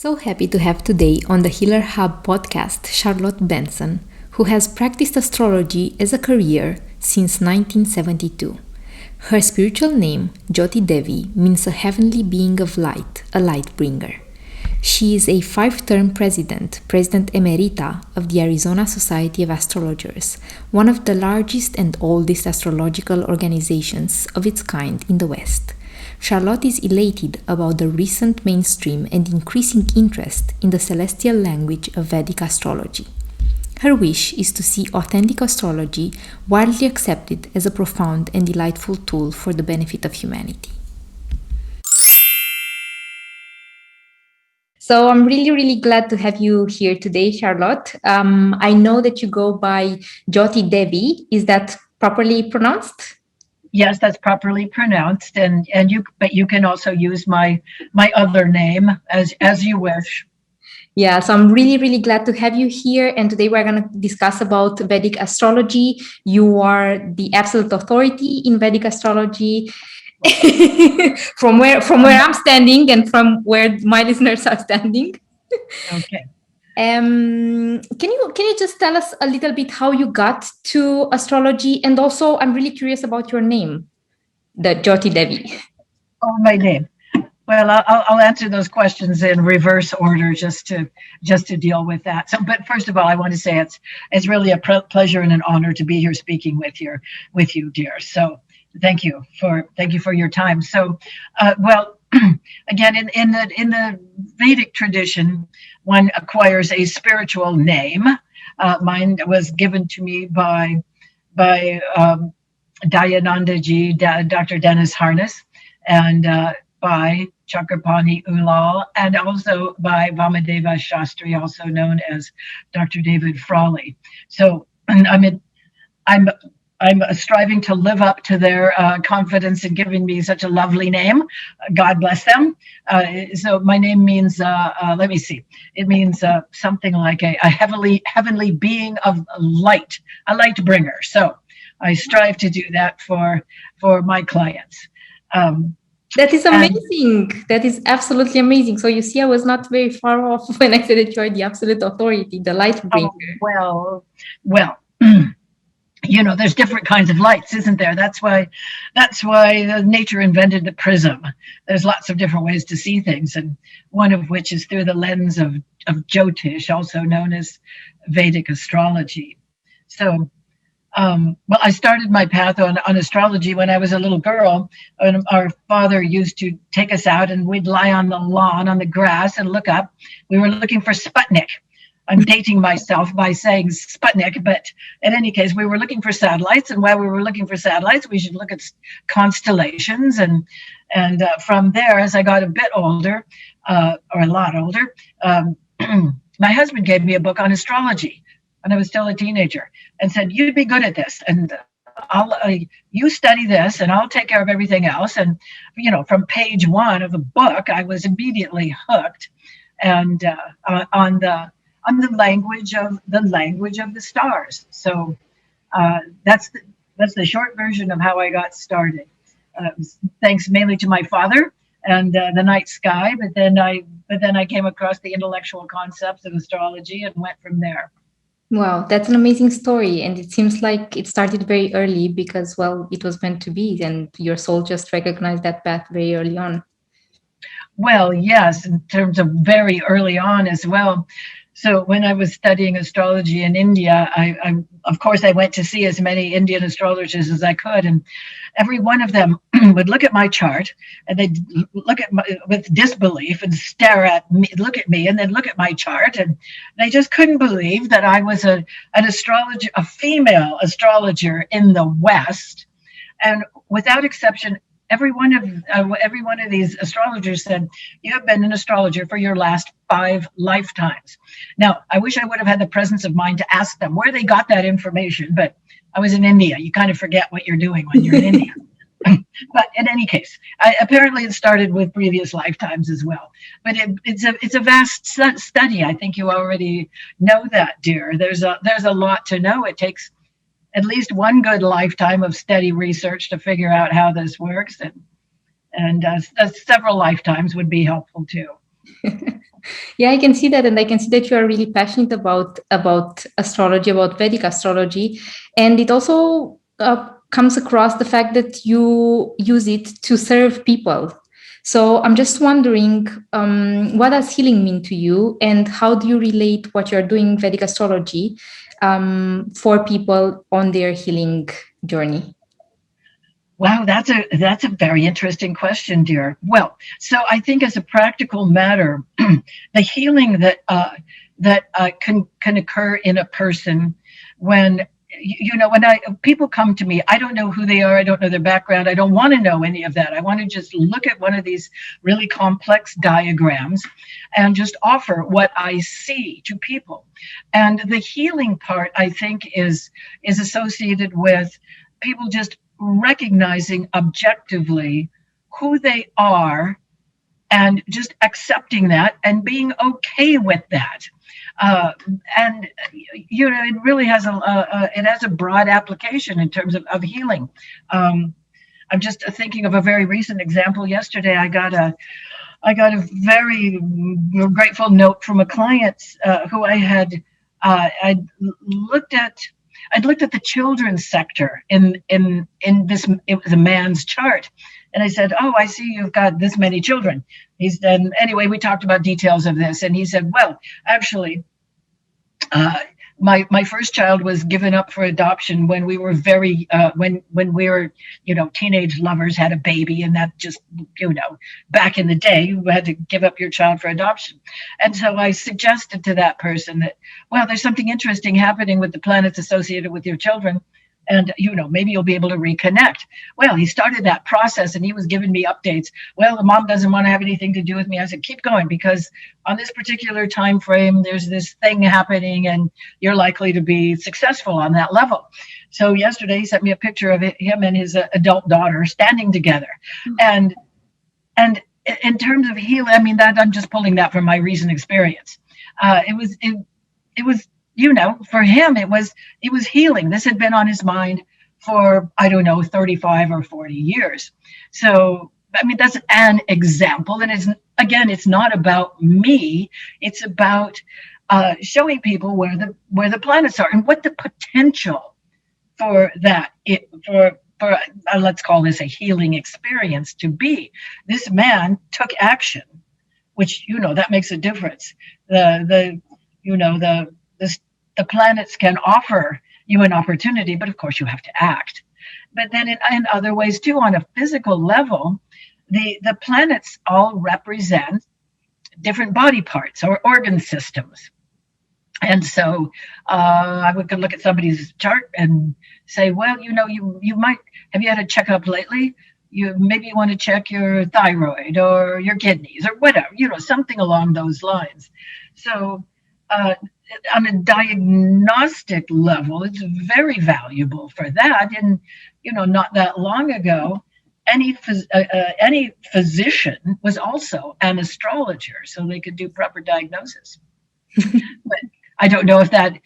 So happy to have today on the Healer Hub podcast Charlotte Benson, who has practiced astrology as a career since 1972. Her spiritual name, Jyoti Devi, means a heavenly being of light, a light bringer. She is a 5-term President Emerita of the Arizona Society of Astrologers, one of the largest and oldest astrological organizations of its kind in the West. Charlotte is elated about the recent mainstream and increasing interest in the celestial language of Vedic astrology. Her wish is to see authentic astrology widely accepted as a profound and delightful tool for the benefit of humanity. So I'm really glad to have you here today, Charlotte. I know that you go by Jyoti Devi. Is that properly pronounced? Yes, that's properly pronounced, but you can also use my other name as you wish. Yeah, so I'm really glad to have you here. And today we're going to discuss about Vedic astrology. You are the absolute authority in Vedic astrology. from where I'm standing and from where my listeners are standing. Okay. Can you just tell us a little bit how you got to astrology? And also, I'm really curious about your name, the Jyoti Devi. Oh, my name. Well, I'll answer those questions in reverse order just to deal with that. So, but first of all, I want to say it's really a pleasure and an honor to be here speaking with you, dear. So, thank you for your time. So, again, in the Vedic tradition, one acquires a spiritual name. Mine was given to me by Dayanandaji, Dr. Dennis Harness, and by Chakrapani Ulal, and also by Vamadeva Shastri, also known as Dr. David Frawley. So I'm striving to live up to their confidence in giving me such a lovely name. God bless them. So my name means, let me see, it means something like a heavenly being of light, a light bringer. So I strive to do that for my clients. That is amazing. That is absolutely amazing. So you see, I was not very far off when I said that you are the absolute authority, the light bringer. Oh, well. You know, there's different kinds of lights, isn't there? That's why nature invented the prism. There's lots of different ways to see things, and one of which is through the lens of Jyotish, also known as Vedic astrology. So, I started my path on astrology when I was a little girl, and our father used to take us out, and we'd lie on the lawn on the grass and look up. We were looking for Sputnik. I'm dating myself by saying Sputnik, but in any case, we were looking for satellites, and while we were looking for satellites, we should look at constellations, and from there, as I got a bit older, or a lot older, my husband gave me a book on astrology when I was still a teenager, and said, "You'd be good at this, and you study this, and I'll take care of everything else." And from page 1 of the book, I was immediately hooked, and on the language of the stars. So that's the short version of how I got started. Thanks mainly to my father and the night sky, but then I came across the intellectual concepts of astrology and went from there. Wow, that's an amazing story, and it seems like it started very early because, well, it was meant to be, and your soul just recognized that path very early on. Well, yes, in terms of very early on as well. So when I was studying astrology in India, I of course I went to see as many Indian astrologers as I could, and every one of them would look at my chart, and they'd look at with disbelief and stare at me, look at me, and then look at my chart, and they just couldn't believe that I was an astrologer, a female astrologer in the West, and without exception, every one of these astrologers said, "You have been an astrologer for your last 5 lifetimes." Now, I wish I would have had the presence of mind to ask them where they got that information, but I was in India. You kind of forget what you're doing when you're in India. But in any case, apparently it started with previous lifetimes as well. But it's a vast study. I think you already know that, dear. There's a lot to know. It takes at least one good lifetime of steady research to figure out how this works, and several lifetimes would be helpful too. Yeah, I can see that, and I can see that you are really passionate about astrology, about Vedic astrology, and it also comes across the fact that you use it to serve people. So I'm just wondering, what does healing mean to you, and how do you relate what you're doing Vedic astrology for people on their healing journey? Wow, that's a very interesting question, dear. Well, so I think as a practical matter, the healing that can occur in a person when when people come to me, I don't know who they are, I don't know their background, I don't want to know any of that. I want to just look at one of these really complex diagrams and just offer what I see to people. And the healing part, I think, is associated with people just recognizing objectively who they are and just accepting that and being okay with that. And it really has a broad application in terms of healing. I'm just thinking of a very recent example. Yesterday, I got a very grateful note from a client who I'd looked at. I'd looked at the children's sector in this. It was a man's chart, and I said, "Oh, I see you've got this many children." Anyway, we talked about details of this, and he said, "Well, actually, my first child was given up for adoption when we were when we were teenage lovers, had a baby, and that just back in the day you had to give up your child for adoption." And so I suggested to that person that, well, there's something interesting happening with the planets associated with your children, and maybe you'll be able to reconnect. Well, he started that process and he was giving me updates. Well, the mom doesn't want to have anything to do with me. I said, keep going, because on this particular time frame there's this thing happening and you're likely to be successful on that level. So yesterday he sent me a picture of him and his adult daughter standing together. And in terms of healing, I mean, that I'm just pulling that from my recent experience. It was for him, it was healing. This had been on his mind for, I don't know, 35 or 40 years. So, I mean, that's an example. And it's not about me. It's about showing people where the planets are and what the potential for that, let's call this a healing experience to be. This man took action, which, that makes a difference. The planets can offer you an opportunity, but of course you have to act. But then in other ways too, on a physical level, the planets all represent different body parts or organ systems. And so I could look at somebody's chart and say, well, you might, have you had a checkup lately? Maybe you want to check your thyroid or your kidneys or whatever, something along those lines. So on a diagnostic level, it's very valuable for that. And, not that long ago, any physician was also an astrologer, so they could do proper diagnosis. But I don't know if that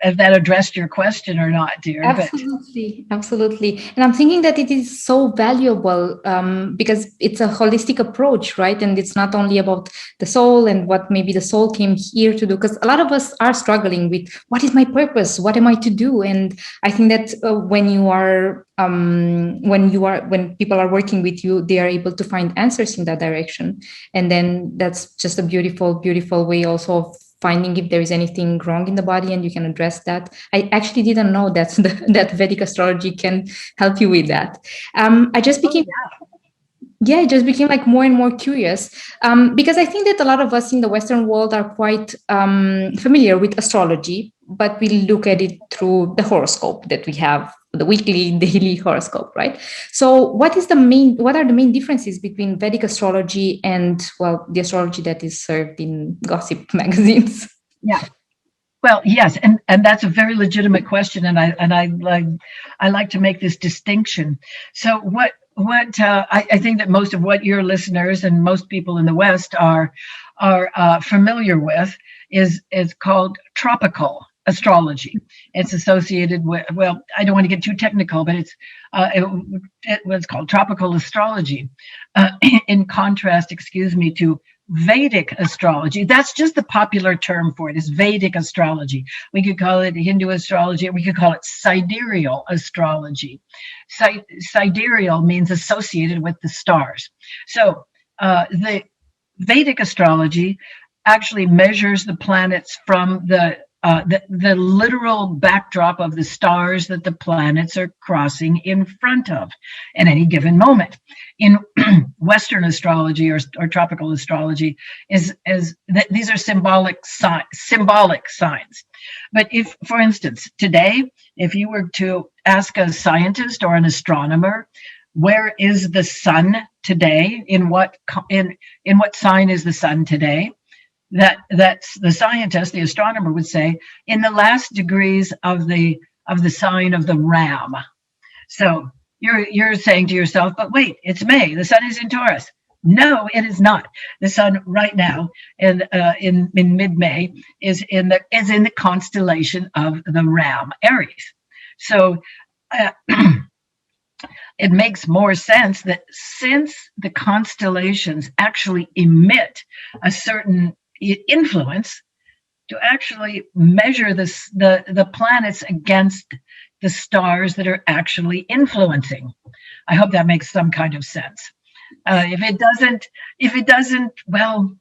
addressed your question or not, dear. Absolutely. And I'm thinking that it is so valuable because it's a holistic approach, right? And it's not only about the soul and what maybe the soul came here to do, because a lot of us are struggling with what is my purpose? What am I to do? And I think that when people are working with you, they are able to find answers in that direction. And then that's just a beautiful, beautiful way also of finding if there is anything wrong in the body and you can address that. I actually didn't know that that Vedic astrology can help you with that. I just became like more and more curious because I think that a lot of us in the Western world are quite familiar with astrology, but we look at it through the horoscope that we have, the weekly, daily horoscope, right? So what are the main differences between Vedic astrology and, well, the astrology that is served in gossip magazines? Yeah. Well, yes, and that's a very legitimate question, and I like to make this distinction. So what I think that most of what your listeners and most people in the West are familiar with is called tropical astrology. It's associated with, well, I don't want to get too technical, but it was called tropical astrology, in contrast, to Vedic astrology, that's just the popular term for it, is Vedic astrology. We could call it Hindu astrology, or we could call it sidereal astrology. Sidereal means associated with the stars. So the Vedic astrology actually measures the planets from the literal backdrop of the stars that the planets are crossing in front of at any given moment. In Western astrology or tropical astrology, these are symbolic signs. But if, for instance, today, if you were to ask a scientist or an astronomer, where is the sun today? In what sign is the sun today? That's the scientist, the astronomer would say, in the last degrees of the sign of the Ram. So you're saying to yourself, but wait, it's May. The sun is in Taurus. No, it is not. The sun right now in mid-May is in the constellation of the Ram, Aries. So it makes more sense that since the constellations actually emit a certain influence, to actually measure the planets against the stars that are actually influencing. I hope that makes some kind of sense. If it doesn't, well,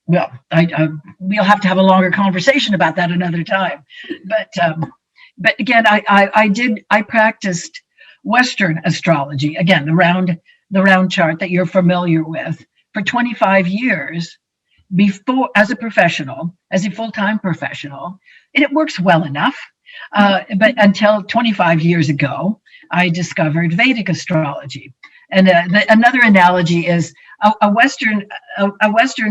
we'll have to have a longer conversation about that another time. But again, I practiced Western astrology, again, the round chart that you're familiar with, for 25 years before, as a professional, as a full-time professional, and it works well enough. But until 25 years ago, I discovered Vedic astrology. And another analogy is a Western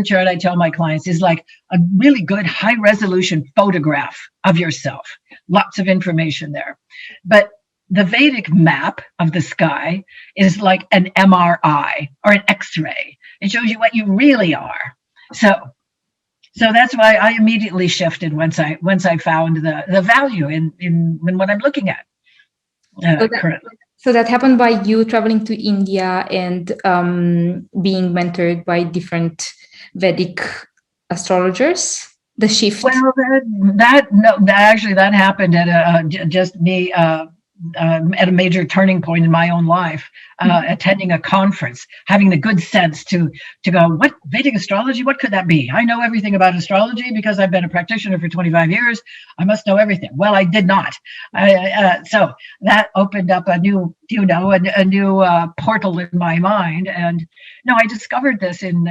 chart, I tell my clients, is like a really good high-resolution photograph of yourself. Lots of information there. But the Vedic map of the sky is like an MRI or an X-ray. It shows you what you really are. So that's why I immediately shifted once I found the value in what I'm looking at currently. So that happened by you traveling to India and being mentored by different Vedic astrologers. The shift. Well, that happened at just me. At a major turning point in my own life, attending a conference, having the good sense to go, what Vedic astrology? What could that be? I know everything about astrology because I've been a practitioner for 25 years. I must know everything. Well, I did not. So that opened up a new portal in my mind. And no, I discovered this in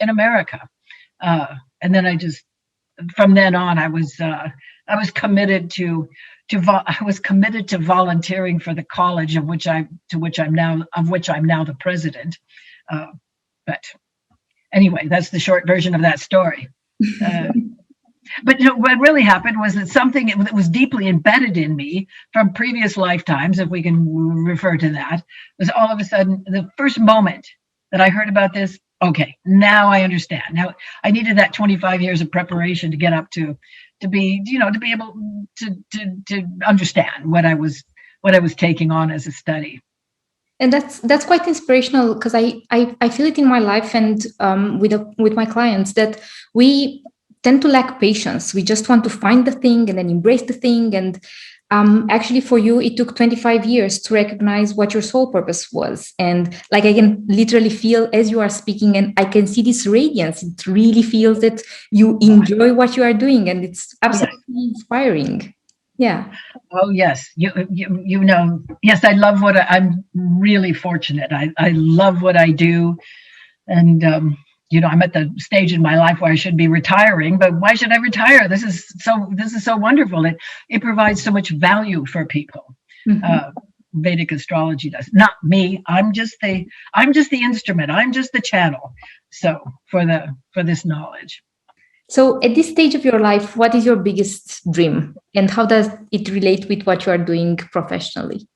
America, and then from then on, I was committed to volunteering for the college of which I'm now the president. But anyway, that's the short version of that story. But what really happened was that something that was deeply embedded in me from previous lifetimes, if we can refer to that, was all of a sudden the first moment that I heard about this. Okay, now I understand. Now I needed that 25 years of preparation to get up to be able to understand what I was taking on as a study. And that's quite inspirational, because I feel it in my life and with my clients that we tend to lack patience. We just want to find the thing and then embrace the thing. And actually for you, it took 25 years to recognize what your soul purpose was. And like, I can literally feel as you are speaking, and I can see this radiance. It really feels that you enjoy what you are doing, and it's absolutely inspiring. Yeah. Oh, yes. You know, yes, I love I'm really fortunate. I love what I do. And, I'm at the stage in my life where I should be retiring, but why should I retire? This is so wonderful. It provides so much value for people. Mm-hmm. Vedic astrology does. Not me. I'm just the instrument. I'm just the channel. So for this knowledge. So at this stage of your life, what is your biggest dream, and how does it relate with what you are doing professionally?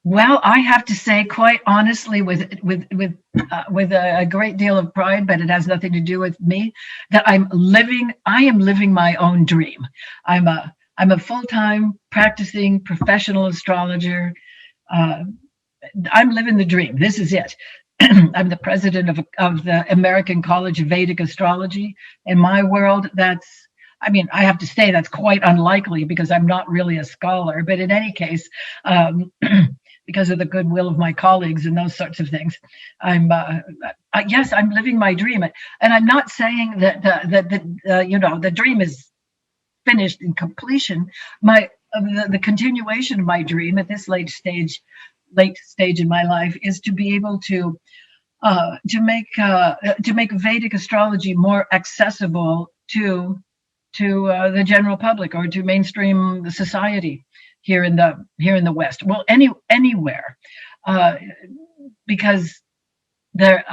Well, I have to say, quite honestly, with a great deal of pride, but it has nothing to do with me, that I am living my own dream. I'm a full-time practicing professional astrologer. I'm living the dream. This is it. I'm the president of the American College of Vedic Astrology. In my world, I have to say that's quite unlikely because I'm not really a scholar. But in any case, because of the goodwill of my colleagues and those sorts of things, yes, I'm living my dream. And I'm not saying that the dream is finished in completion. The continuation of my dream at this late stage in my life is to be able to make Vedic astrology more accessible to the general public or to mainstream society here in the West. Well, anywhere, because there,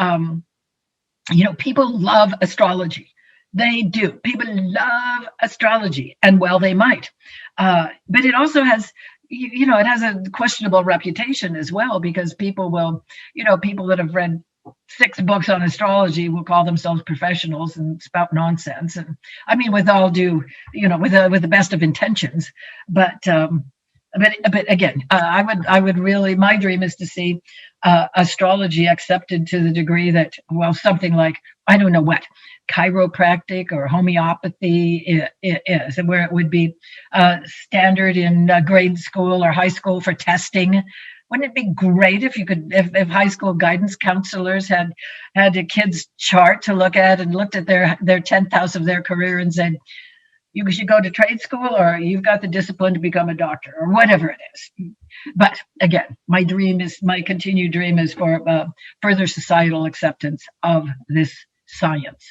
people love astrology. They do. People love astrology, and well, they might. But it also has, it has a questionable reputation as well, because people that have read 6 books on astrology will call themselves professionals and spout nonsense. And I mean, with all due, with the best of intentions, but again, I would really, my dream is to see astrology accepted to the degree that, well, something like, I don't know what, chiropractic or homeopathy is, and where it would be standard in grade school or high school for testing. Wouldn't it be great if high school guidance counselors had a kid's chart to look at and looked at their 10th house of their career and said, you should go to trade school, or you've got the discipline to become a doctor, or whatever it is. But again, my continued dream is for further societal acceptance of this science.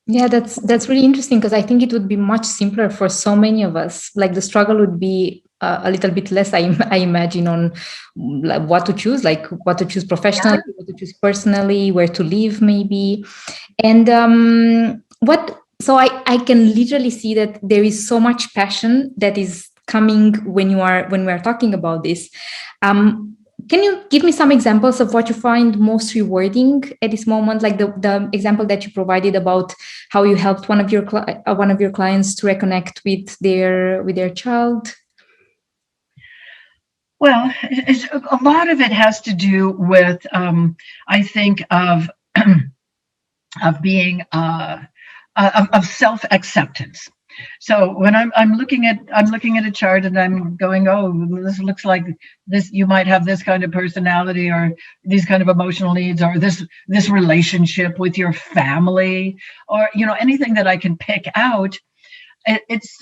Yeah, that's really interesting, because I think it would be much simpler for so many of us. Like, the struggle would be a little bit less, I imagine, on what to choose, like what to choose professionally, what to choose personally, where to live maybe. And so I can literally see that there is so much passion that is coming when we are talking about this. Can you give me some examples of what you find most rewarding at this moment? Like the example that you provided about how you helped one of your clients to reconnect with their child. Well, a lot of it has to do with, I think, of being of self-acceptance. So when I'm looking at a chart and I'm going, oh, this looks like this, you might have this kind of personality or these kind of emotional needs, or this relationship with your family, or anything that I can pick out. It's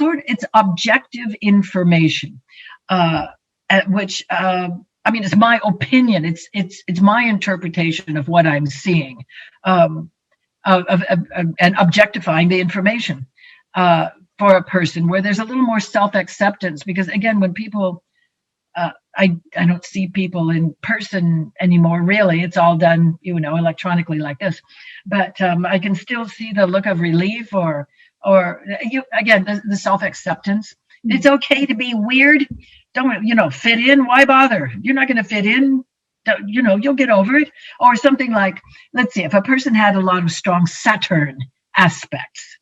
objective information, which it's my opinion. It's my interpretation of what I'm seeing, and objectifying the information for a person, where there's a little more self-acceptance. Because again, when people, I don't see people in person anymore, really. It's all done, electronically like this. But I can still see the look of relief, or the self-acceptance. Mm-hmm. It's okay to be weird. Don't, fit in. Why bother? You're not going to fit in. You'll get over it. Or something like, let's see, if a person had a lot of strong Saturn aspects,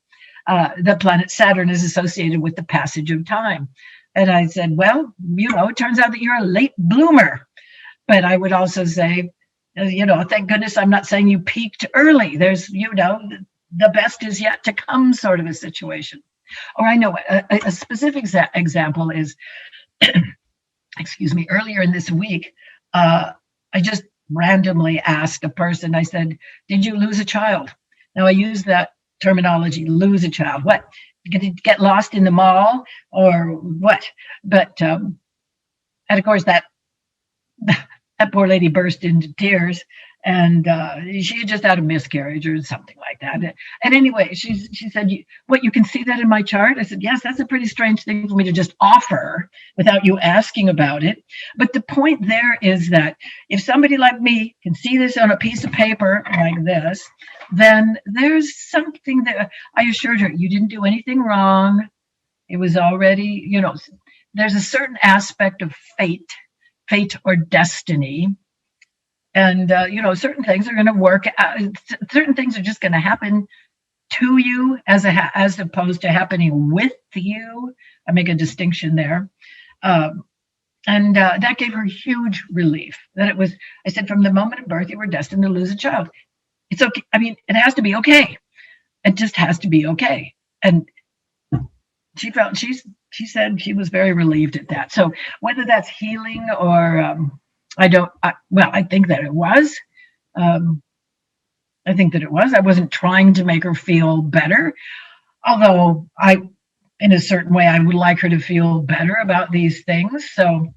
the planet Saturn is associated with the passage of time. And I said, well, it turns out that you're a late bloomer. But I would also say, thank goodness I'm not saying you peaked early. There's, the best is yet to come sort of a situation. Or I know a specific example is, excuse me, earlier in this week, I just randomly asked a person, I said, did you lose a child? Now I use that terminology, lose a child. What? Get lost in the mall or what? But, and of course that poor lady burst into tears, and she had just had a miscarriage or something like that. And anyway, she said, you can see that in my chart? I said, yes, that's a pretty strange thing for me to just offer without you asking about it. But the point there is that if somebody like me can see this on a piece of paper like this, then there's something that I assured her, you didn't do anything wrong. It was already, there's a certain aspect of fate or destiny. And, certain things are going to work out. Certain things are just going to happen to you as opposed to happening with you. I make a distinction there. And that gave her huge relief that it was, I said, from the moment of birth, you were destined to lose a child. It's okay. I mean, it has to be okay. It just has to be okay. And she said she was very relieved at that. So whether that's healing or I think that it was. Um, I think that it was. I wasn't trying to make her feel better, although in a certain way, I would like her to feel better about these things. So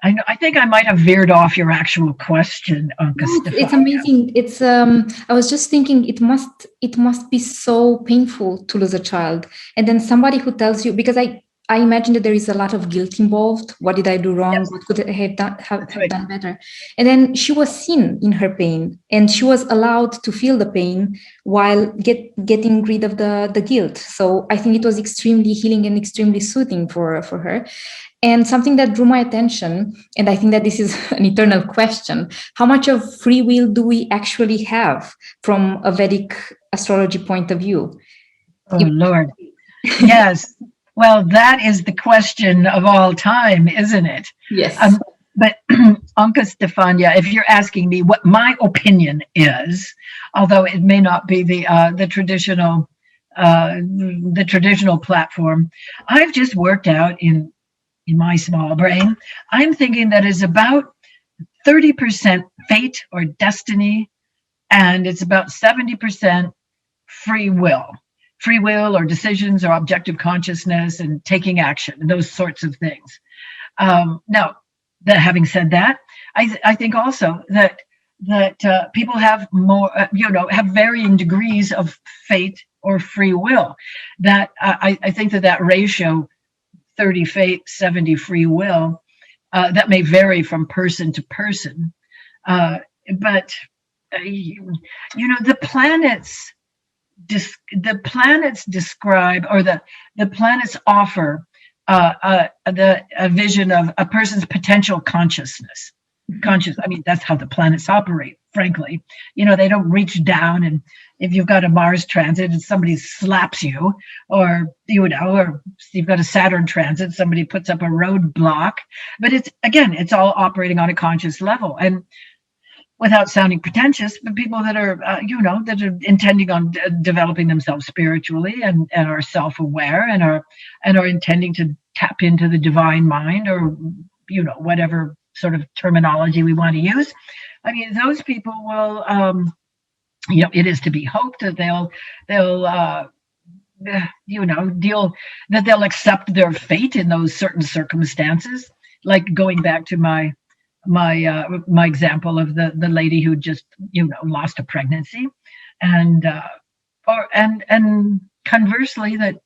I think I might have veered off your actual question, Anca It's Stefania. amazing. It's I was just thinking it must be so painful to lose a child. And then somebody who tells you, because I imagine that there is a lot of guilt involved. What did I do wrong? Yes, What could I have done that's have right. done better? And then she was seen in her pain, and she was allowed to feel the pain while getting rid of the guilt. So I think it was extremely healing and extremely soothing for her. And something that drew my attention, and I think that this is an eternal question: how much of free will do we actually have from a Vedic astrology point of view? Oh, Lord. Yes. Well, that is the question of all time, isn't it? Yes. But Anca Stefania, if you're asking me what my opinion is, although it may not be the traditional platform, I've just worked out in my small brain. I'm thinking that is about 30% fate or destiny, and it's about 70% free will. Free will or decisions or objective consciousness and taking action, those sorts of things. Now, that having said that, I think also that people have more, have varying degrees of fate or free will. That I think that ratio, 30 fate, 70 free will, that may vary from person to person. But the planets describe, or the planets offer a vision of a person's potential consciousness. I mean, that's how the planets operate, frankly. They don't reach down, and if you've got a Mars transit and somebody slaps you, or you've got a Saturn transit, somebody puts up a roadblock. But it's all operating on a conscious level. And without sounding pretentious, but people that are, that are intending on developing themselves spiritually and are self-aware and are intending to tap into the divine mind, or, whatever sort of terminology we want to use. I mean, those people will, it is to be hoped that they'll accept their fate in those certain circumstances. Like going back to my example of the lady who just lost a pregnancy, and conversely that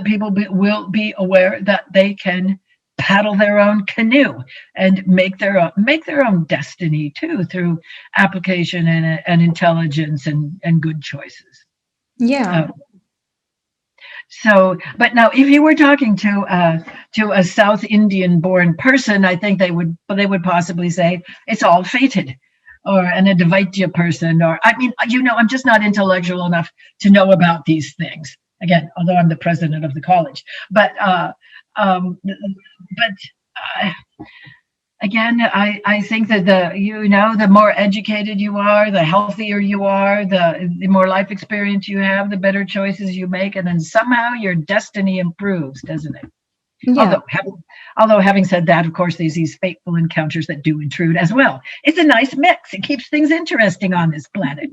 people will be aware that they can paddle their own canoe and make their own destiny too, through application and intelligence and good choices. Yeah. But now, if you were talking to a South Indian born person, I think they would possibly say it's all fated, or an Advaita person, or I mean, I'm just not intellectual enough to know about these things. Again, although I'm the president of the college, but again, I think that the more educated you are, the healthier you are, the more life experience you have, the better choices you make, and then somehow your destiny improves, doesn't it? Yeah. Although having said that, of course, there's these fateful encounters that do intrude as well. It's a nice mix. It keeps things interesting on this planet.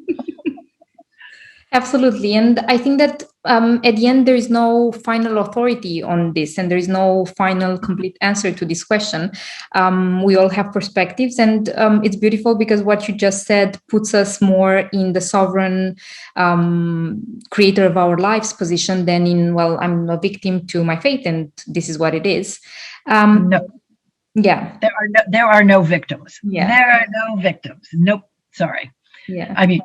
Absolutely. And I think that at the end, there is no final authority on this, and there is no final complete answer to this question. We all have perspectives, and it's beautiful because what you just said puts us more in the sovereign creator of our lives position than in, well, I'm a victim to my fate, and this is what it is. No. Yeah. There are no victims. Yeah. There are no victims. Nope. Sorry. Yeah. I mean,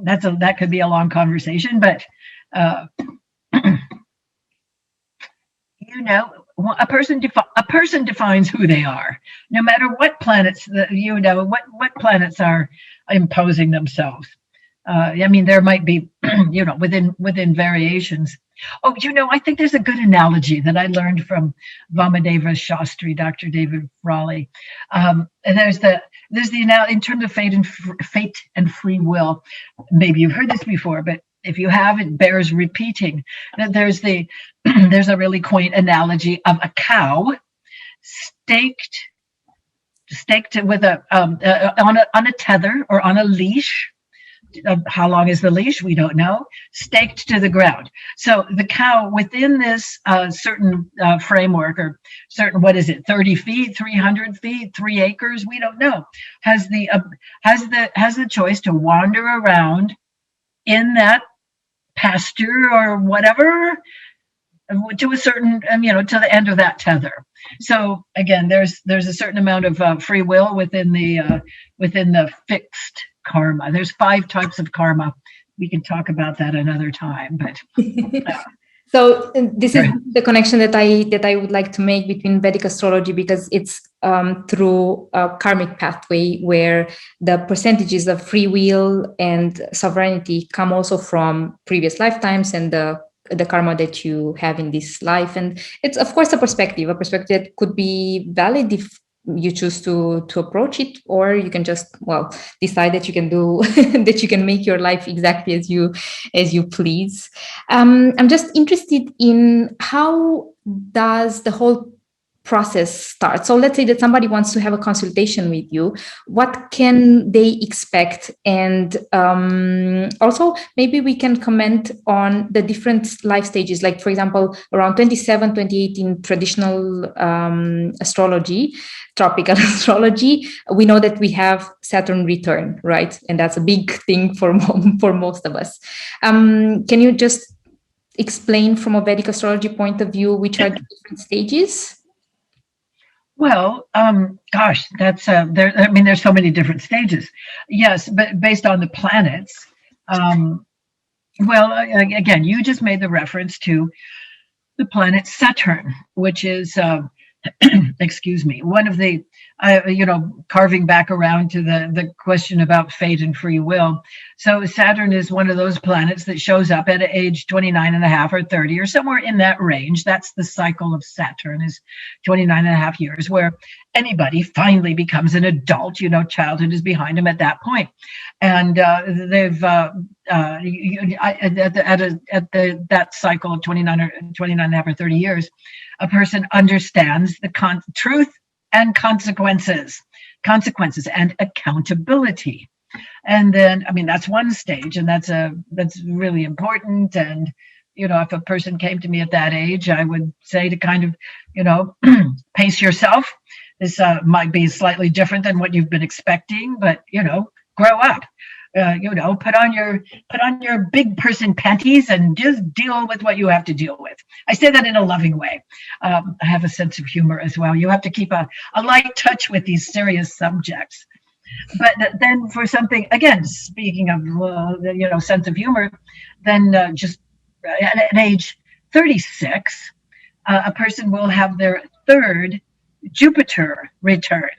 that could be a long conversation, but a person defines who they are, no matter what planets what planets are imposing themselves. I mean, there might be, within variations. Oh, I think there's a good analogy that I learned from Vamadeva Shastri, Dr. David Frawley. And there's the analogy in terms of fate and free will. Maybe you've heard this before, but if you have, it bears repeating. There's there's a really quaint analogy of a cow staked with on a tether or on a leash. How long is the leash? We don't know. Staked to the ground. So the cow within this certain framework, or certain, what is it, 30 feet, 300 feet, 3 acres? We don't know. Has the choice to wander around in that pasture or whatever to a certain, to the end of that tether. So again, there's a certain amount of free will within the fixed karma. There's 5 types of karma. We can talk about that another time, but so this is the connection that I would like to make between Vedic astrology, because it's through a karmic pathway where the percentages of free will and sovereignty come also from previous lifetimes and the karma that you have in this life. And it's, of course, a perspective that could be valid if you choose to approach it, or you can just, decide that you can do that you can make your life exactly as you please. I'm just interested in how does the whole process start. So let's say that somebody wants to have a consultation with you. What can they expect? And also, maybe we can comment on the different life stages. Like, for example, around 27, 28 in traditional astrology, tropical astrology, we know that we have Saturn return, right? And that's a big thing for most of us. Can you just explain from a Vedic astrology point of view which are the different stages? Well, gosh, that's there. I mean, there's so many different stages. Yes, but based on the planets. Again, you just made the reference to the planet Saturn, which is, excuse me, one of the, carving back around to the question about fate and free will. So Saturn is one of those planets that shows up at age 29 and a half or 30 or somewhere in that range. That's the cycle of Saturn, is 29 and a half years, where anybody finally becomes an adult. Childhood is behind them at that point. And they've that cycle of 29 and a half or 30 years, a person understands the truth and consequences and accountability. And then, that's one stage, and that's really important. And if a person came to me at that age, I would say to kind of pace yourself. This might be slightly different than what you've been expecting, but grow up. Put on your big person panties and just deal with what you have to deal with. I say that in a loving way. I have a sense of humor as well. You have to keep a light touch with these serious subjects. But then for something, again, speaking of, sense of humor, then just at age 36, a person will have their 3rd Jupiter return.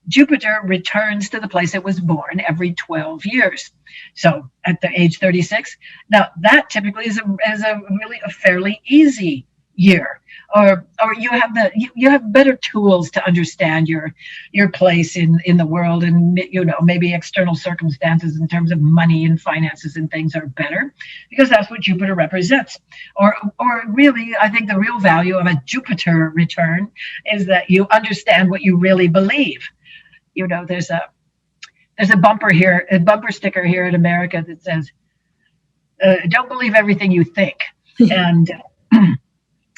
Jupiter returns to the place it was born every 12 years. So at the age 36, now that typically is a fairly easy year, or you have better tools to understand your place in the world, and maybe external circumstances in terms of money and finances and things are better, because that's what Jupiter represents. Or really, I think the real value of a Jupiter return is that you understand what you really believe. There's a bumper sticker here in America that says, don't believe everything you think. And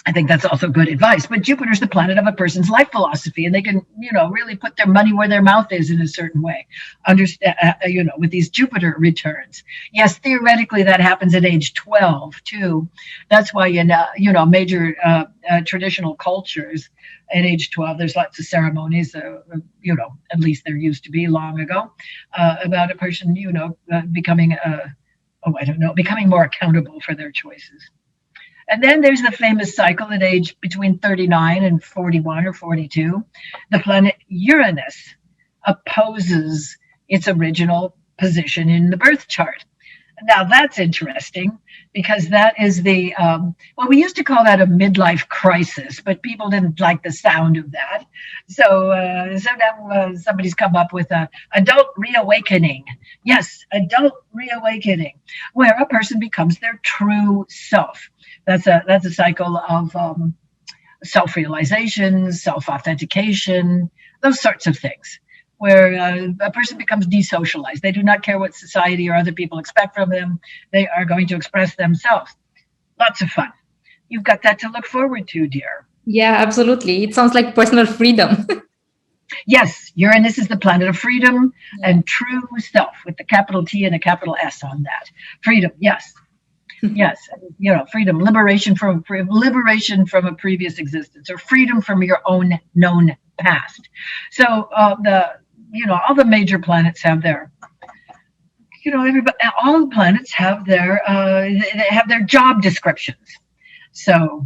I think that's also good advice. But Jupiter's the planet of a person's life philosophy, and they can, really put their money where their mouth is in a certain way. Understand, with these Jupiter returns. Yes, theoretically that happens at age 12 too. That's why major traditional cultures at age 12, there's lots of ceremonies. At least there used to be long ago, about a person, becoming becoming more accountable for their choices. And then there's the famous cycle at age between 39 and 41 or 42. The planet Uranus opposes its original position in the birth chart. Now that's interesting because that is well, we used to call that a midlife crisis, but people didn't like the sound of that. So now somebody's come up with a adult reawakening. Yes, adult reawakening, where a person becomes their true self. That's a cycle of self-realization, self-authentication, those sorts of things, where a person becomes desocialized. They do not care what society or other people expect from them. They are going to express themselves. Lots of fun. You've got that to look forward to, dear. Yeah, absolutely. It sounds like personal freedom. Yes, Uranus is the planet of freedom and true self, with the capital T and a capital S on that. Freedom, yes. Yes, freedom, liberation from a previous existence, or freedom from your own known past. So all the major planets have their, all the planets have their job descriptions. So,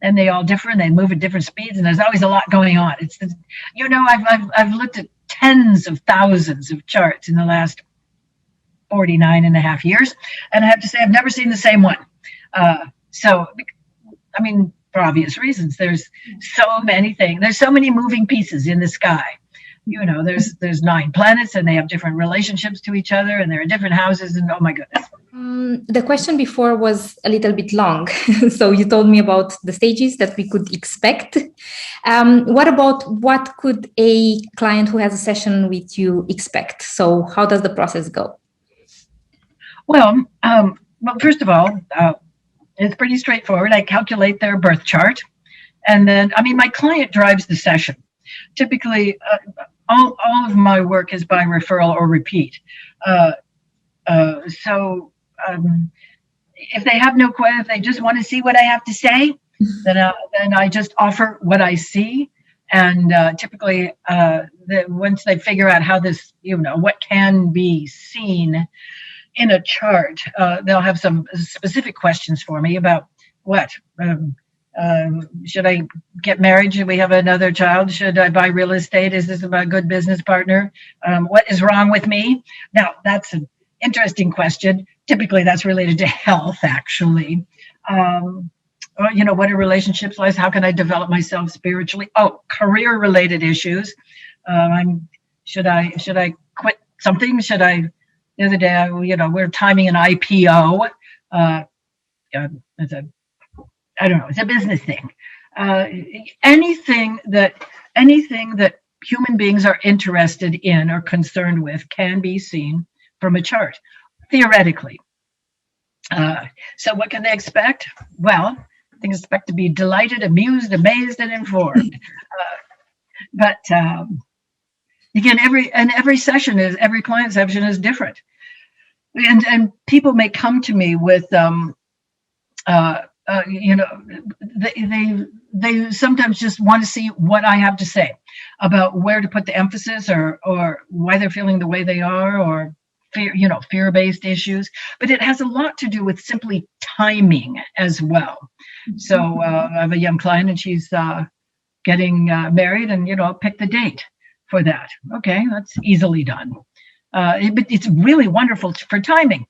and they all differ, and they move at different speeds, and there's always a lot going on. I've looked at tens of thousands of charts in the last 49 and a half years. And I have to say, I've never seen the same one. For obvious reasons, there's so many things. There's so many moving pieces in the sky. There's 9 planets, and they have different relationships to each other, and they're in different houses. And oh my goodness. The question before was a little bit long. So you told me about the stages that we could expect. What about what could a client who has a session with you expect? So how does the process go? Well, first of all, it's pretty straightforward. I calculate their birth chart, and then, my client drives the session. Typically, all of my work is by referral or repeat. So if they have no question, if they just want to see what I have to say, then I just offer what I see. And typically, once they figure out how this, what can be seen in a chart, they'll have some specific questions for me about what. Should I get married? Should we have another child? Should I buy real estate? Is this about a good business partner? What is wrong with me? Now, that's an interesting question. Typically, that's related to health, actually. What are relationships like? How can I develop myself spiritually? Oh, career-related issues. Should I quit something? The other day, we're timing an IPO. It's a business thing. Anything that human beings are interested in or concerned with can be seen from a chart, theoretically. So what can they expect? Well, they expect to be delighted, amused, amazed, and informed. But again, every client session is different. And people may come to me with they sometimes just want to see what I have to say about where to put the emphasis, or why they're feeling the way they are, or fear-based issues. But it has a lot to do with simply timing as well. So I have a young client, and she's getting married, and pick the date for that. Okay, that's easily done. But it's really wonderful for timing.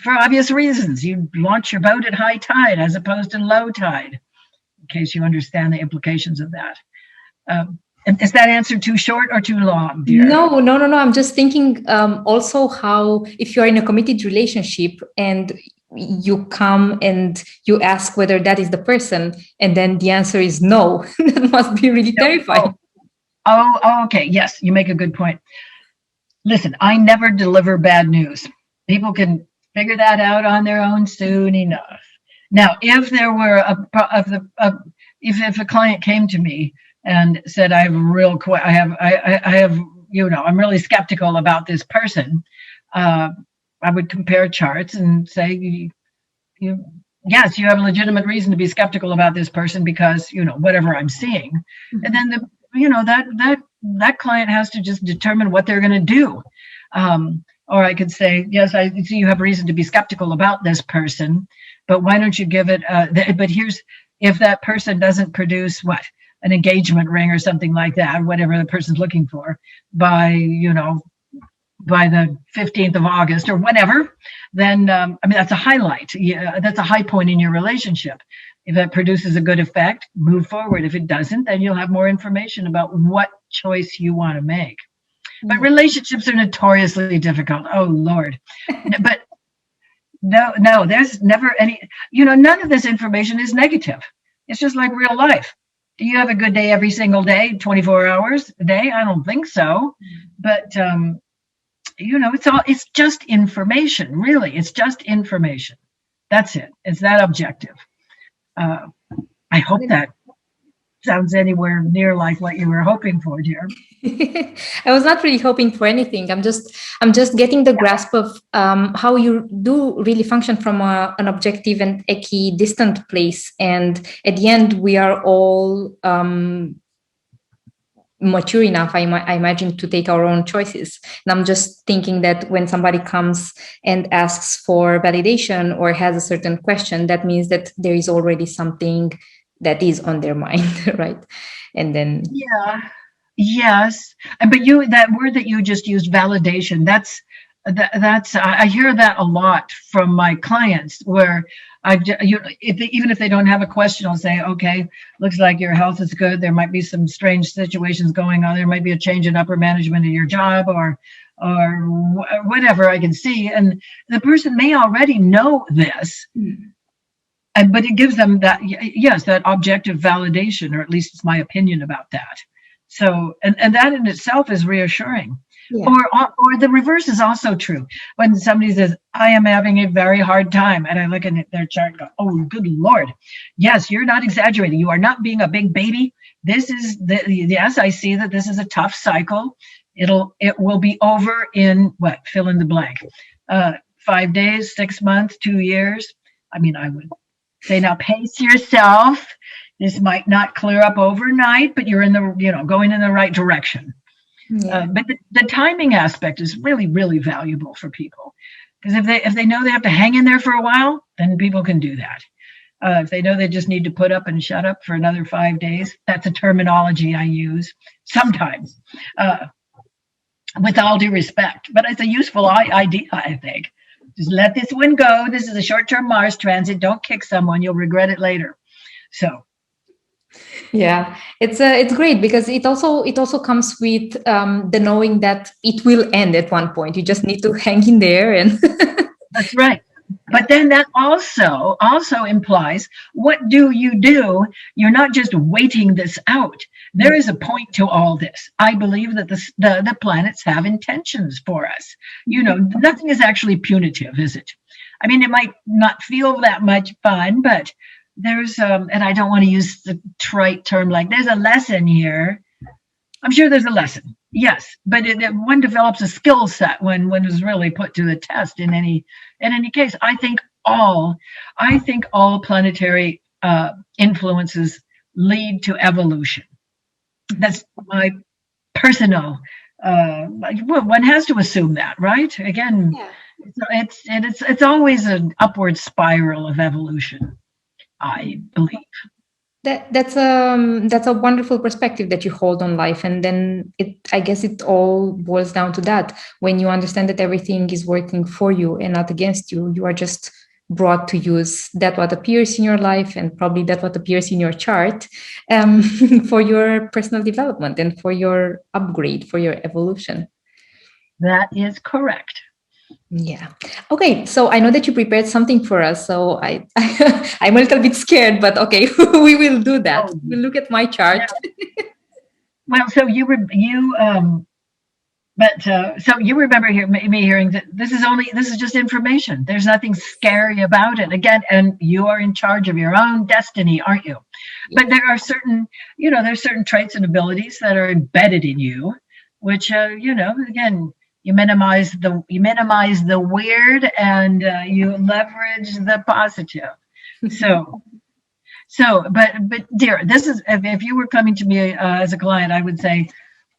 For obvious reasons. You launch your boat at high tide as opposed to low tide, in case you understand the implications of that. Is that answer too short or too long, dear? No. I'm just thinking also how, if you're in a committed relationship and you come and you ask whether that is the person, and then the answer is no, that must be really terrifying. Oh, okay. Yes, you make a good point. Listen, I never deliver bad news. People can figure that out on their own soon enough. Now, if there were if a client came to me and said, I'm really skeptical about this person, I would compare charts and say, yes, you have a legitimate reason to be skeptical about this person because, whatever I'm seeing. Mm-hmm. And then that client has to just determine what they're going to do. Or I could say, yes, I see you have reason to be skeptical about this person, but why don't you give it, but here's, if that person doesn't produce an engagement ring or something like that, whatever the person's looking for, by, by the 15th of August or whatever, then that's a highlight. Yeah, that's a high point in your relationship. If that produces a good effect, move forward. If it doesn't, then you'll have more information about what choice you want to make. But relationships are notoriously difficult. Oh Lord. But no, there's never any, none of this information is negative. It's just like real life. Do you have a good day every single day, 24 hours a day? I don't think so. But it's just information, really. It's just information. That's it. It's that objective. I hope that sounds anywhere near like what you were hoping for, dear. I was not really hoping for anything. I'm just getting the grasp of how you do really function from an objective and equidistant place. And at the end, we are all mature enough, I imagine, to take our own choices. And I'm just thinking that when somebody comes and asks for validation or has a certain question, that means that there is already something that is on their mind, right? And then yes, but that word that you just used, validation, that's I hear that a lot from my clients, where even if they don't have a question, I'll say, okay, looks like your health is good. There might be some strange situations going on. There might be a change in upper management of your job or whatever I can see. And the person may already know this, but it gives them that, yes, that objective validation, or at least it's my opinion about that. So, and that in itself is reassuring. Yeah. Or the reverse is also true. When somebody says, I am having a very hard time, and I look at their chart and go, oh, good Lord. Yes, you're not exaggerating. You are not being a big baby. This is yes, I see that this is a tough cycle. It will be over in what? Fill in the blank. 5 days, 6 months, 2 years. I mean, I would say, now pace yourself. This might not clear up overnight, but you're going in the right direction. Yeah. But the timing aspect is really, really valuable for people, because if they know they have to hang in there for a while, then people can do that. If they know they just need to put up and shut up for another 5 days, that's a terminology I use sometimes, with all due respect. But it's a useful idea, I think. Just let this one go. This is a short-term Mars transit. Don't kick someone. You'll regret it later. So. Yeah, it's great, because it also comes with the knowing that it will end at one point. You just need to hang in there, and that's right. But then that also implies, what do? You're not just waiting this out. There is a point to all this. I believe that the planets have intentions for us. Nothing is actually punitive, is it? I mean, it might not feel that much fun, but there's and I don't want to use the trite term like there's a lesson here. I'm sure there's a lesson, yes, but one develops a skill set when it's really put to the test. In any case, I think all planetary influences lead to evolution. That's my personal. One has to assume that, right? Again, yeah. It's always an upward spiral of evolution, I believe. That's a wonderful perspective that you hold on life, and then I guess it all boils down to that. When you understand that everything is working for you and not against you, you are just brought to use that what appears in your life, and probably that what appears in your chart, for your personal development and for your upgrade, for your evolution. That is correct. Yeah. Okay. So I know that you prepared something for us. So I'm a little bit scared, but okay, we will do that. We'll look at my chart. Yeah. Well, so you remember me hearing that this is just information. There's nothing scary about it. Again, and you are in charge of your own destiny, aren't you? But there are certain traits and abilities that are embedded in you, which again, you minimize the weird, and you leverage the positive. But dear, this is, if you were coming to me as a client, I would say,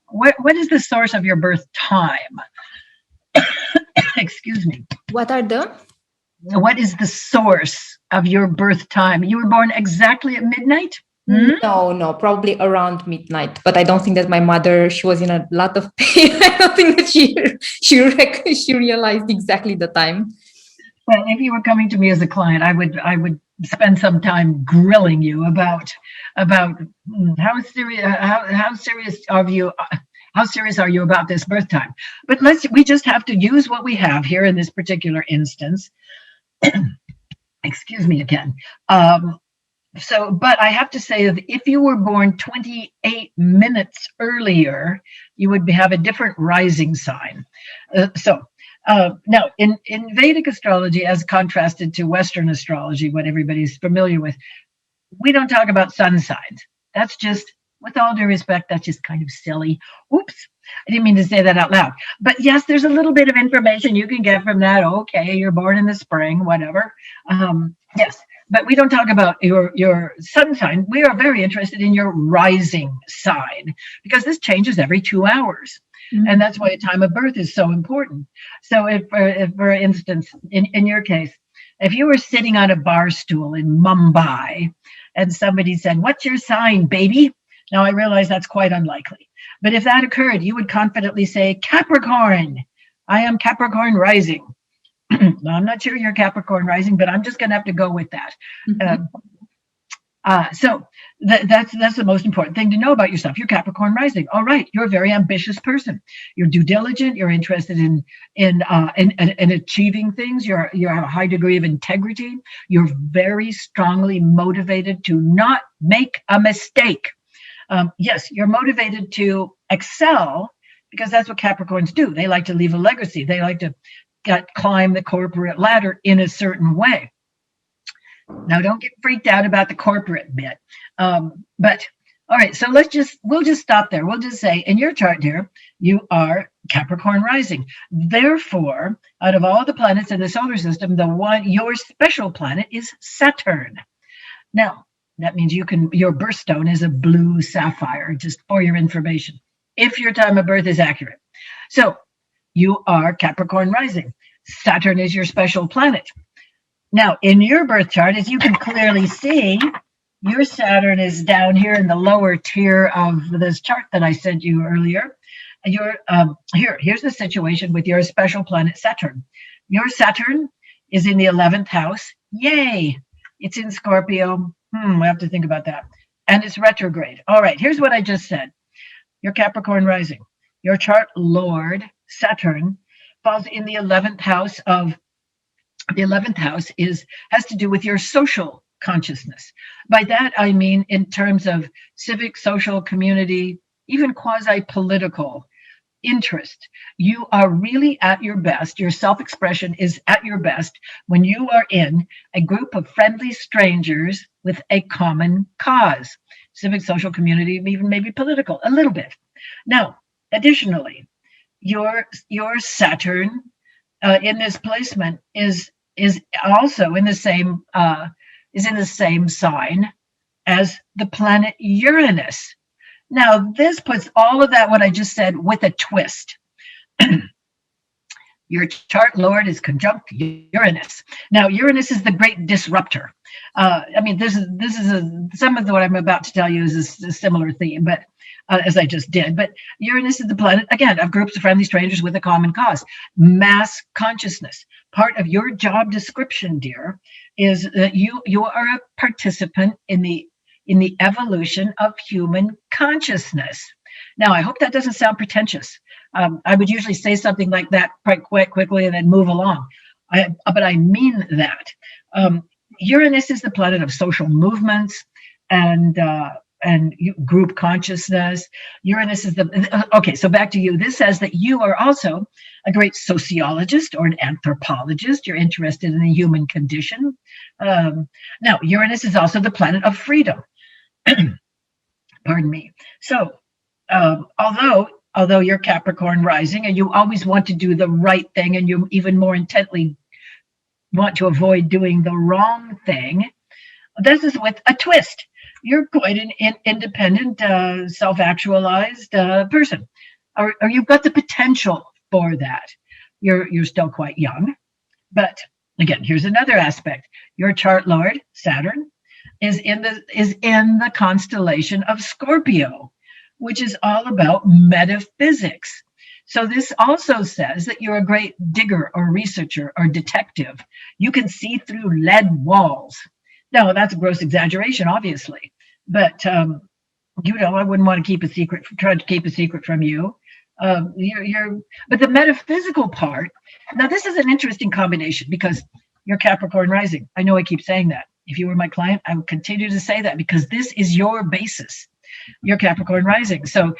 what is the source of your birth time? Excuse me. What is the source of your birth time? You were born exactly at midnight? No, probably around midnight. But I don't think that my mother, she was in a lot of pain. I don't think that she realized exactly the time. Well, if you were coming to me as a client, I would spend some time grilling you about how serious are you how serious are you about this birth time. But we just have to use what we have here in this particular instance. Excuse me again. But I have to say that if you were born 28 minutes earlier, you would have a different rising sign. Now, in Vedic astrology, as contrasted to Western astrology, what everybody's familiar with, we don't talk about sun signs. That's just, with all due respect, that's just kind of silly. Oops, I didn't mean to say that out loud. But yes, there's a little bit of information you can get from that. Okay, you're born in the spring, whatever. Yes, but we don't talk about your sun sign. We are very interested in your rising sign because this changes every 2 hours. Mm-hmm. And that's why a time of birth is so important. So if for instance, in your case, if you were sitting on a bar stool in Mumbai and somebody said, "What's your sign, baby?" Now, I realize that's quite unlikely. But if that occurred, you would confidently say, "Capricorn. I am Capricorn rising." Now, I'm not sure you're Capricorn rising, but I'm just going to have to go with that. Mm-hmm. So that's the most important thing to know about yourself. You're Capricorn rising. All right. You're a very ambitious person. You're due diligent. You're interested in achieving things. You have a high degree of integrity. You're very strongly motivated to not make a mistake. Yes, you're motivated to excel because that's what Capricorns do. They like to leave a legacy. They like to climb the corporate ladder in a certain way. Now, don't get freaked out about the corporate bit. But all right, so we'll just stop there. We'll just say in your chart, dear, you are Capricorn rising. Therefore, out of all the planets in the solar system, your special planet is Saturn. Now, that means your birthstone is a blue sapphire, just for your information, if your time of birth is accurate. So you are Capricorn rising. Saturn is your special planet. Now, in your birth chart, as you can clearly see, your Saturn is down here in the lower tier of this chart that I sent you earlier. Here's the situation with your special planet Saturn. Your Saturn is in the 11th house. Yay! It's in Scorpio. We have to think about that. And it's retrograde. All right, here's what I just said. Your Capricorn rising. Your chart lord, Saturn, falls in the 11th house of the 11th house has to do with your social consciousness. By that, I mean in terms of civic, social, community, even quasi-political interest. You are really at your best. Your self-expression is at your best when you are in a group of friendly strangers with a common cause. Civic, social, community, even maybe political, a little bit. Now, additionally, your Saturn in this placement is also in the same sign as the planet Uranus. Now, this puts all of that, what I just said, with a twist. Your chart lord is conjunct Uranus. Now, Uranus is the great disruptor. Some of what I'm about to tell you is a similar theme, but as I just did. But Uranus is the planet, again, of groups of friendly strangers with a common cause. Mass consciousness. Part of your job description, dear, is that you are a participant in the evolution of human consciousness. Now, I hope that doesn't sound pretentious. I would usually say something like that quite quickly and then move along. But I mean that. Uranus is the planet of social movements and group consciousness. Uranus is okay, so back to you. This says that you are also a great sociologist or an anthropologist. You're interested in the human condition. Now, Uranus is also the planet of freedom. Pardon me. So, although you're Capricorn rising and you always want to do the right thing and you even more intently want to avoid doing the wrong thing, this is with a twist. You're quite an independent, self-actualized person, or you've got the potential for that. You're still quite young, but again, here's another aspect. Your chart lord, Saturn, is in the constellation of Scorpio, which is all about metaphysics. So this also says that you're a great digger or researcher or detective. You can see through lead walls. Now, that's a gross exaggeration, obviously, but I wouldn't want to keep a secret, try to keep a secret from you. But the metaphysical part. Now, this is an interesting combination because you're Capricorn rising. I know I keep saying that. If you were my client, I would continue to say that because this is your basis. You're Capricorn rising, so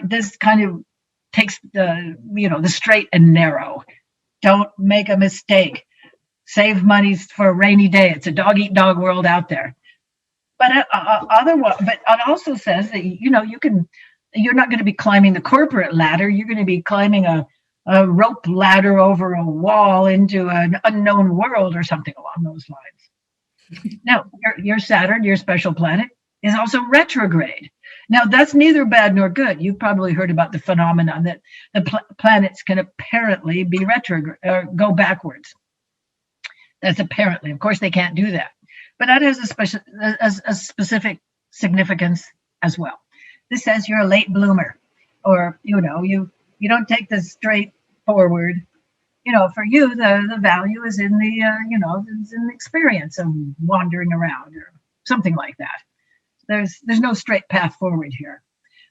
this kind of takes the straight and narrow. Don't make a mistake. Save money for a rainy day. It's a dog eat dog world out there. But but it also says that you're not going to be climbing the corporate ladder. You're going to be climbing a rope ladder over a wall into an unknown world or something along those lines. Now, your Saturn, your special planet, is also retrograde. Now, that's neither bad nor good. You've probably heard about the phenomenon that the planets can apparently be retrograde or go backwards. That's apparently. Of course, they can't do that. But that has a specific significance as well. This says you're a late bloomer, or you don't take this straight forward. For you, the value is in is in the experience of wandering around or something like that. There's no straight path forward here.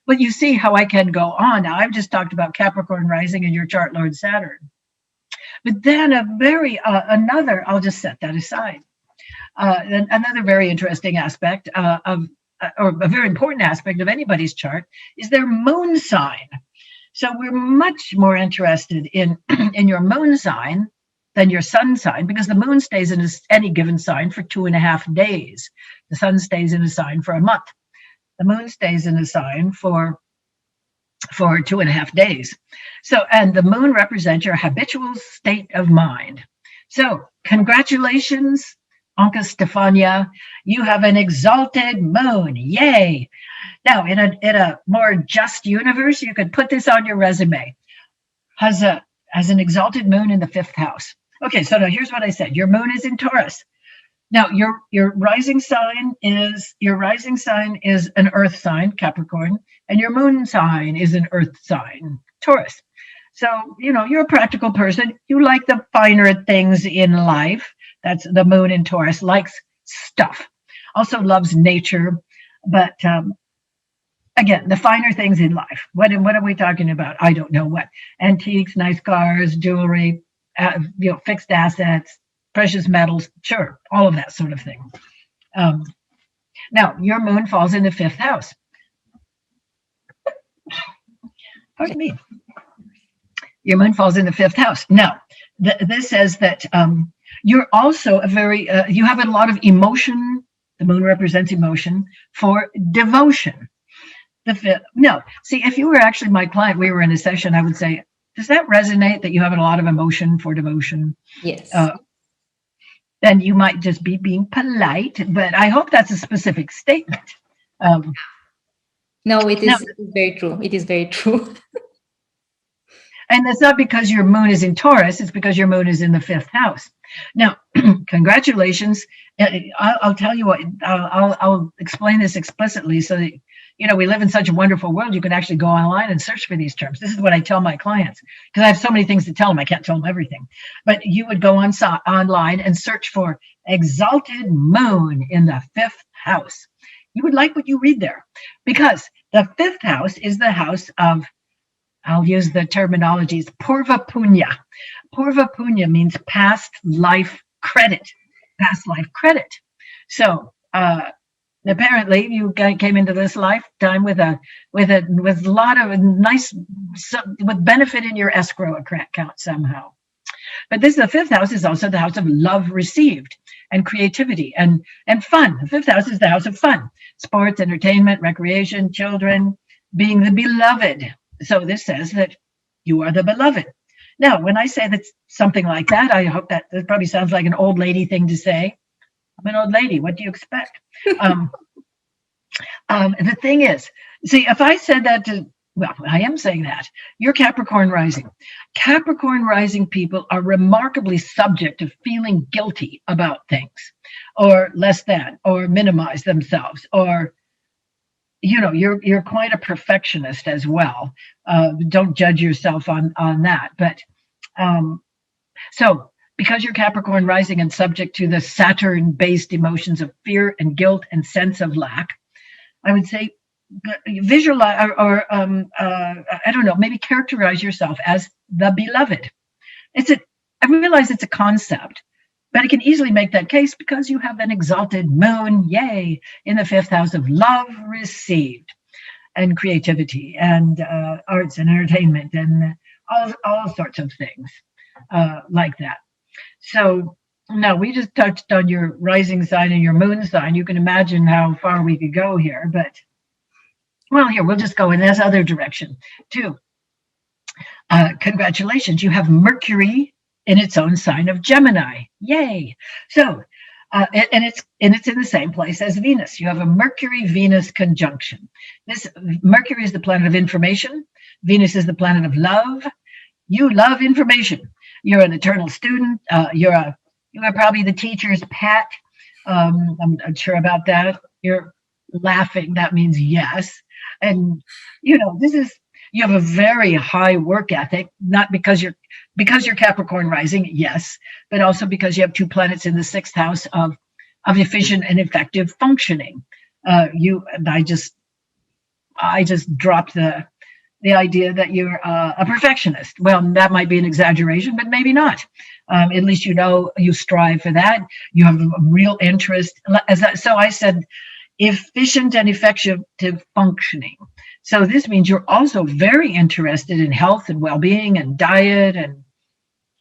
But you see how I can go on. Now, I've just talked about Capricorn rising in your chart, Lord Saturn. But then I'll just set that aside. Another very interesting aspect or a very important aspect of anybody's chart is their moon sign. So we're much more interested in your moon sign than your sun sign, because the moon stays in any given sign for 2.5 days. The sun stays in a sign for a month. The moon stays in a sign for 2.5 days. So, and the moon represents your habitual state of mind. So congratulations, Anca Stefania, you have an exalted moon. Yay. Now, in a more just universe, you could put this on your resume. Has an exalted moon in the 5th house. Okay, so now here's what I said. Your moon is in Taurus. Now, your rising sign is an earth sign, Capricorn, and your moon sign is an earth sign, Taurus. So, you're a practical person. You like the finer things in life. That's the moon in Taurus, likes stuff. Also loves nature, but again, the finer things in life. What are we talking about? I don't know what. Antiques, nice cars, jewelry, fixed assets, precious metals, sure, all of that sort of thing. Now, your moon falls in the 5th house. Pardon me. Your moon falls in the 5th house. Now, this says that you're also you have a lot of emotion. The moon represents emotion for devotion. See, if you were actually my client, we were in a session, I would say, does that resonate that you have a lot of emotion for devotion? Yes. Then you might just be being polite, but I hope that's a specific statement. No, it is very true. It is very true. And that's not because your moon is in Taurus, it's because your moon is in the 5th house. Now, congratulations. I'll tell you what, I'll explain this explicitly so that, we live in such a wonderful world. You can actually go online and search for these terms. This is what I tell my clients, because I have so many things to tell them. I can't tell them everything. But you would go online and search for exalted moon in the 5th house. You would like what you read there, because the 5th house is the house of, I'll use the terminologies, Purva Punya. Purva Punya means past life credit. Past life credit. So apparently you came into this lifetime with a lot of nice, with benefit in your escrow account somehow. But the 5th house is also the house of love received and creativity and fun. The 5th house is the house of fun, sports, entertainment, recreation, children, being the beloved. So this says that you are the beloved. Now, when I say that something like that, I hope that probably sounds like an old lady thing to say. I'm an old lady. What do you expect? The thing is, see, if I said that to Well, I am saying that. You're Capricorn rising. Capricorn rising people are remarkably subject to feeling guilty about things, or less than, or minimize themselves, or you're quite a perfectionist as well. Don't judge yourself on that. But so because you're Capricorn rising and subject to the Saturn-based emotions of fear and guilt and sense of lack, I would say visualize or I don't know, maybe characterize yourself as the beloved. I realize it's a concept, but it can easily make that case because you have an exalted moon, yay, in the fifth house of love received and creativity and arts and entertainment and all sorts of things like that. So no, we just touched on your rising sign and your moon sign. You can imagine how far we could go here, but well, here we'll just go in this other direction too. Congratulations, you have Mercury in its own sign of Gemini. Yay! So, and it's in the same place as Venus. You have a Mercury-Venus conjunction. This Mercury is the planet of information. Venus is the planet of love. You love information. You're an eternal student. You are probably the teacher's pet. I'm not sure about that. You're laughing. That means yes. And you have a very high work ethic, not because you're Capricorn rising, yes, but also because you have two planets in the sixth house of efficient and effective functioning. I just dropped the idea that you're a perfectionist. Well, that might be an exaggeration, but maybe not. At least you strive for that. You have a real interest. So I said efficient and effective functioning. So this means you're also very interested in health and well-being and diet and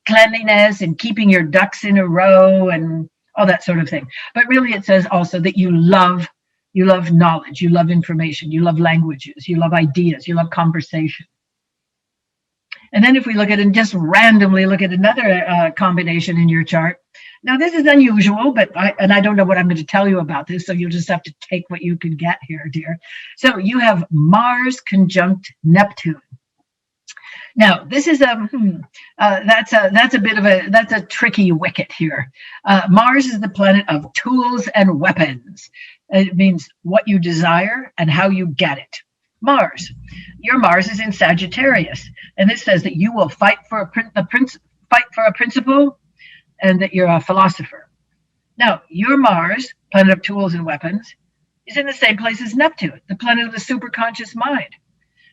cleanliness and keeping your ducks in a row and all that sort of thing. But really it says also that you love knowledge, you love information, you love languages, you love ideas, you love conversation. And then if we look at and just randomly look at another combination in your chart. Now this is unusual, but I don't know what I'm going to tell you about this, so you'll just have to take what you can get here, dear. So you have Mars conjunct Neptune. Now this is that's a tricky wicket here. Mars is the planet of tools and weapons. It means what you desire and how you get it. Your Mars is in Sagittarius, and this says that you will fight for a principle, and that you're a philosopher. Now, your Mars, planet of tools and weapons, is in the same place as Neptune, the planet of the superconscious mind.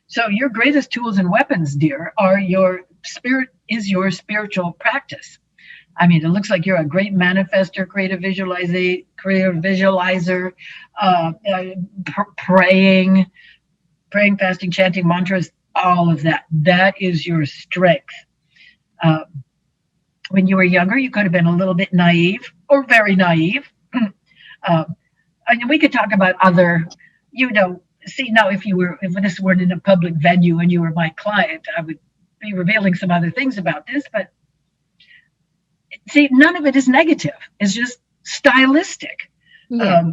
So your greatest tools and weapons, dear, are your spiritual practice. I mean, it looks like you're a great manifester, creative visualizer, praying, fasting, chanting mantras, all of that. That is your strength. When you were younger, you could have been a little bit naive or very naive. And we could talk about other, now if this weren't in a public venue and you were my client, I would be revealing some other things about this, but see, none of it is negative. It's just stylistic. Yeah.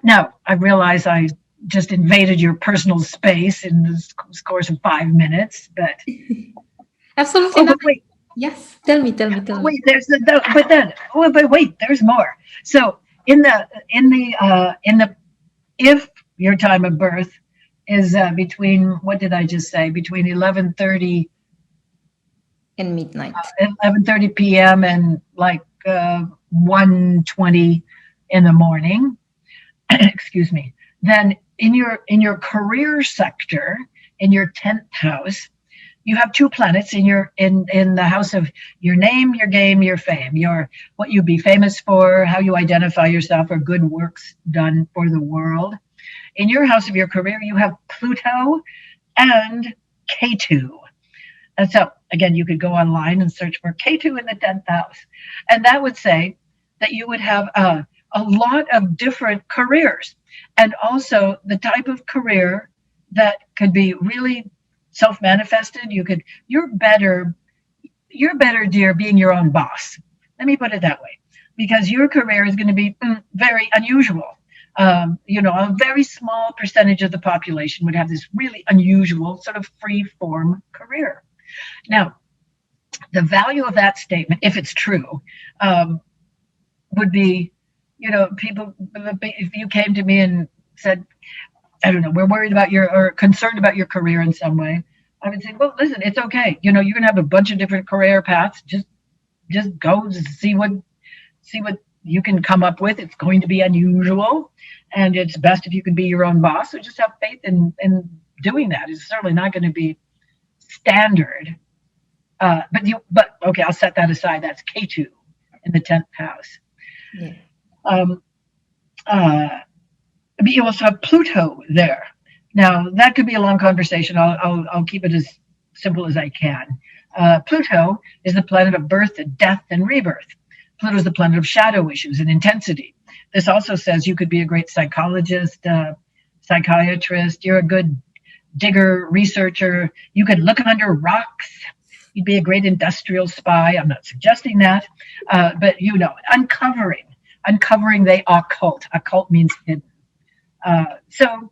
Now, I realize I just invaded your personal space in this course of 5 minutes, but absolutely not. Wait. Yes, tell me. Wait, there's there's more. So if your time of birth is between, what did I just say? Between 11:30 and midnight, 11:30 p.m. and like 1:20 in the morning. Excuse me. Then in your career sector, in your 10th house, you have two planets in the house of your name, your game, your fame, what you be famous for, how you identify yourself, or good works done for the world. In your house of your career, you have Pluto and Ketu. And so, again, you could go online and search for Ketu in the 10th house. And that would say that you would have a lot of different careers, and also the type of career that could be really self-manifested. You're better, dear, being your own boss. Let me put it that way, because your career is going to be very unusual. A very small percentage of the population would have this really unusual sort of free form career. Now, the value of that statement, if it's true, would be, people, if you came to me and said, I don't know, we're worried about or concerned about your career in some way, I would say, well, listen, it's okay. You're going to have a bunch of different career paths. Just go see what you can come up with. It's going to be unusual, and it's best if you can be your own boss. So just have faith in doing that. It's certainly not going to be standard. But okay, I'll set that aside. That's K2 in the 10th house. Yeah. But you also have Pluto there. Now that could be a long conversation. I'll keep it as simple as I can. Pluto is the planet of birth and death and rebirth. Pluto is the planet of shadow issues and intensity. This also says you could be a great psychologist, psychiatrist. You're a good digger, researcher. You could look under rocks. You'd be a great industrial spy. I'm not suggesting that, but uncovering the occult. Occult means hidden. So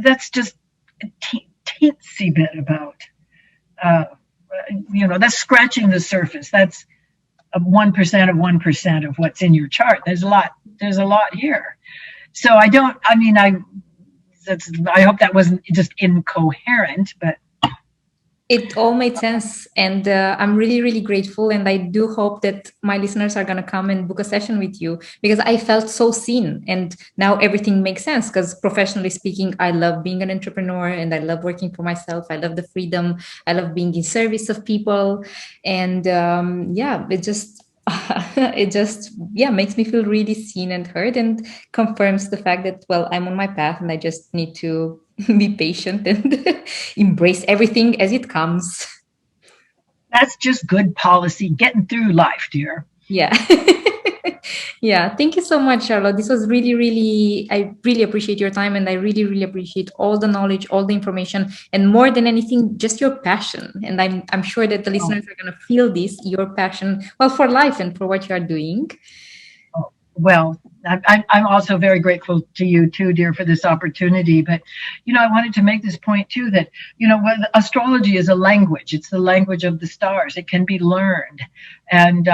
that's just a teensy bit about, that's scratching the surface. That's 1% of 1% of what's in your chart. There's a lot here. So I hope that wasn't just incoherent, but it all made sense, and I'm really, really grateful. And I do hope that my listeners are going to come and book a session with you, because I felt so seen, and now everything makes sense. Because professionally speaking, I love being an entrepreneur, and I love working for myself. I love the freedom. I love being in service of people, and it just makes me feel really seen and heard, and confirms the fact that, well, I'm on my path, and I just need to be patient and embrace everything as it comes. That's just good policy, getting through life, dear. Yeah. Yeah. Thank you so much, Charlotte. This was I really appreciate your time, and I really, really appreciate all the knowledge, all the information, and more than anything, just your passion. And I'm sure that the listeners are going to feel your passion, well, for life and for what you are doing. Well, I'm also very grateful to you too, dear, for this opportunity. But, I wanted to make this point too, that, astrology is a language. It's the language of the stars. It can be learned. And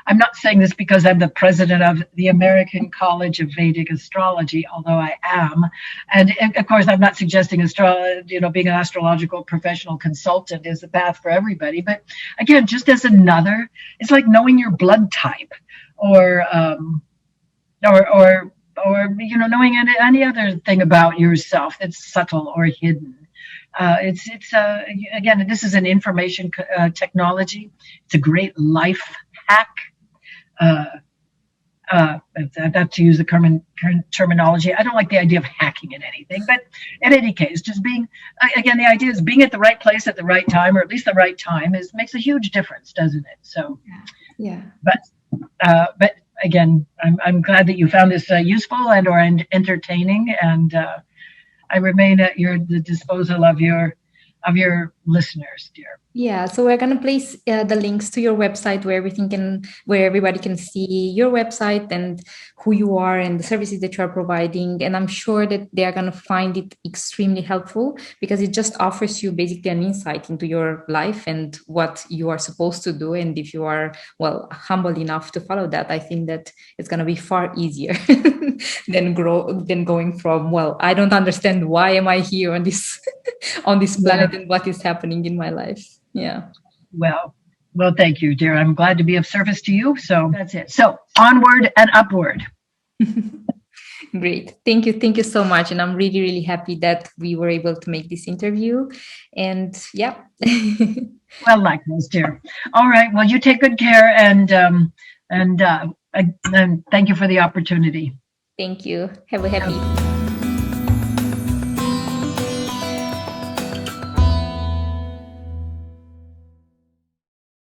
I'm not saying this because I'm the president of the American College of Vedic Astrology, although I am. And of course, I'm not suggesting being an astrological professional consultant is the path for everybody. But again, just as it's like knowing your blood type, or knowing any other thing about yourself that's subtle or hidden. Again, this is an information technology. It's a great life hack. Not to use the current terminology. I don't like the idea of hacking in anything, but in any case, just being, again, the idea is being at the right place at the right time, or at least the right time, makes a huge difference, doesn't it? So, yeah. But again, I'm glad that you found this useful and or entertaining, and I remain at the disposal of your listeners, dear. Yeah, so we're gonna place the links to your website where everybody can see your website and who you are and the services that you are providing. And I'm sure that they are gonna find it extremely helpful, because it just offers you basically an insight into your life and what you are supposed to do. And if you are, well, humble enough to follow that, I think that it's gonna be far easier than going from, well, I don't understand, why am I here on this on this planet, and what is happening in my life. Yeah. Well, thank you, dear. I'm glad to be of service to you. So that's it. So onward and upward. Great. Thank you. Thank you so much. And I'm really, really happy that we were able to make this interview. And yeah. Well, likewise, dear. All right. Well, you take good care, and thank you for the opportunity. Thank you. Have a happy